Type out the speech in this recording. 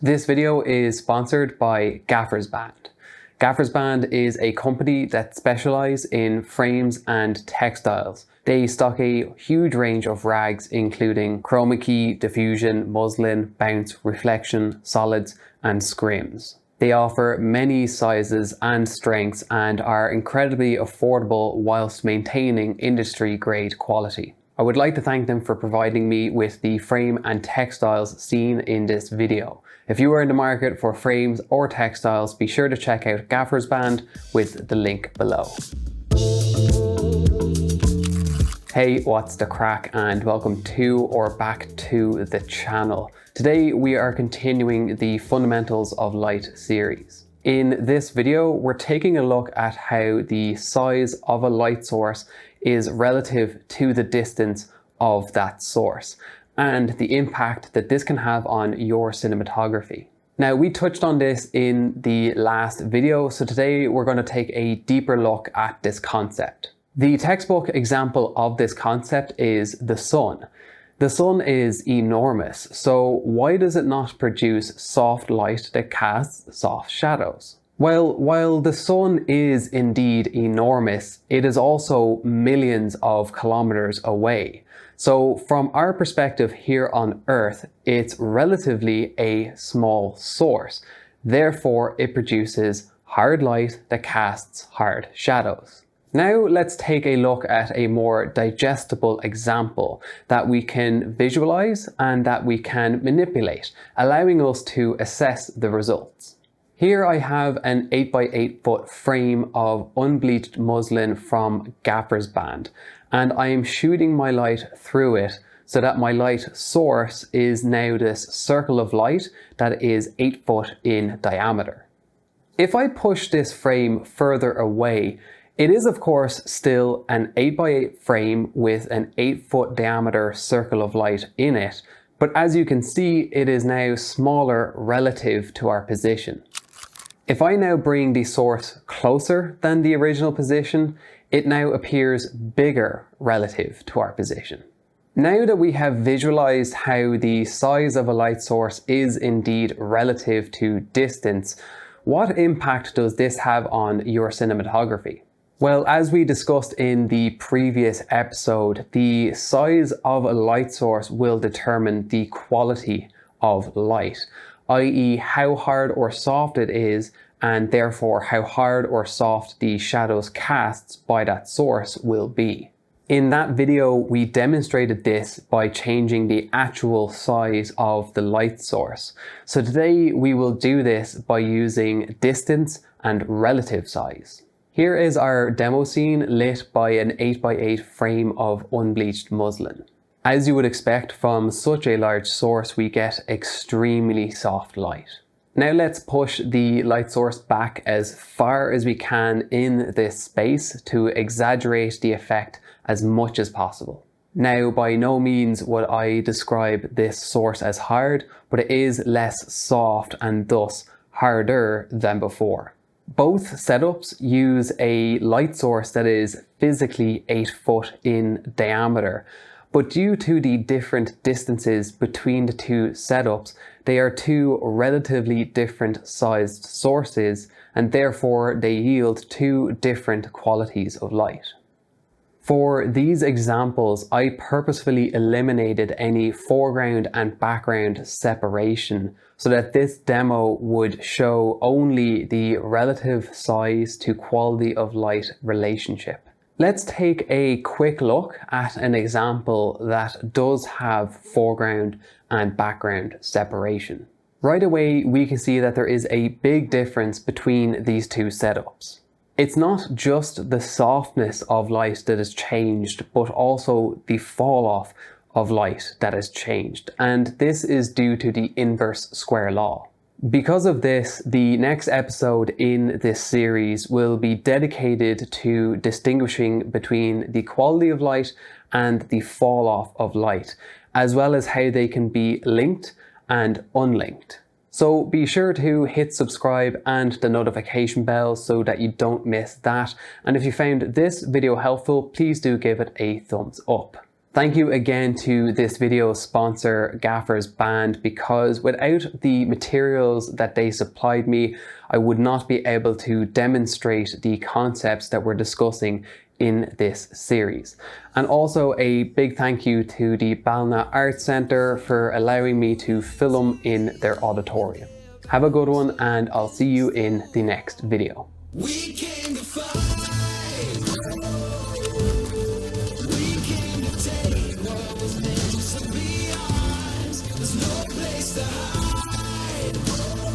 This video is sponsored by Gaffer's Band. Gaffer's Band is a company that specialises in frames and textiles. They stock a huge range of rags including chroma key, diffusion, muslin, bounce, reflection, solids and scrims. They offer many sizes and strengths and are incredibly affordable whilst maintaining industry grade quality. I would like to thank them for providing me with the frame and textiles seen in this video. If you are in the market for frames or textiles, be sure to check out Gaffer's Band with the link below. Hey, what's the crack, and welcome to or back to the channel. Today we are continuing the Fundamentals of Light series. In this video, we're taking a look at how the size of a light source is relative to the distance of that source, and the impact that this can have on your cinematography. Now, we touched on this in the last video, so today we're going to take a deeper look at this concept. The textbook example of this concept is the sun. The sun is enormous, so why does it not produce soft light that casts soft shadows? Well, while the sun is indeed enormous, it is also millions of kilometers away. So from our perspective here on Earth, it's relatively a small source. Therefore, it produces hard light that casts hard shadows. Now let's take a look at a more digestible example that we can visualize and that we can manipulate, allowing us to assess the results. Here I have an 8x8 foot frame of unbleached muslin from Gaffer's Band, and I am shooting my light through it so that my light source is now this circle of light that is 8 foot in diameter. If I push this frame further away, it is of course still an 8x8 frame with an 8 foot diameter circle of light in it, but as you can see, it is now smaller relative to our position. If I now bring the source closer than the original position, it now appears bigger relative to our position. Now that we have visualized how the size of a light source is indeed relative to distance, what impact does this have on your cinematography? Well, as we discussed in the previous episode, the size of a light source will determine the quality of light, i.e. how hard or soft it is, and therefore how hard or soft the shadows cast by that source will be. In that video, we demonstrated this by changing the actual size of the light source. So today we will do this by using distance and relative size. Here is our demo scene lit by an 8x8 frame of unbleached muslin. As you would expect from such a large source, we get extremely soft light. Now let's push the light source back as far as we can in this space to exaggerate the effect as much as possible. Now, by no means would I describe this source as hard, but it is less soft and thus harder than before. Both setups use a light source that is physically 8 foot in diameter, but due to the different distances between the two setups, they are two relatively different sized sources, and therefore they yield two different qualities of light. For these examples, I purposefully eliminated any foreground and background separation so that this demo would show only the relative size to quality of light relationship. Let's take a quick look at an example that does have foreground and background separation. Right away, we can see that there is a big difference between these two setups. It's not just the softness of light that has changed, but also the fall off of light that has changed, and this is due to the inverse square law. Because of this, the next episode in this series will be dedicated to distinguishing between the quality of light and the fall off of light, as well as how they can be linked and unlinked. So be sure to hit subscribe and the notification bell so that you don't miss that. And if you found this video helpful, please do give it a thumbs up. Thank you again to this video sponsor, Gaffers Band, because without the materials that they supplied me, I would not be able to demonstrate the concepts that we're discussing in this series. And also a big thank you to the Balna Arts Centre for allowing me to film in their auditorium. Have a good one, and I'll see you in the next video. We came to fight. We came to take what was meant to be ours. There's no place to hide.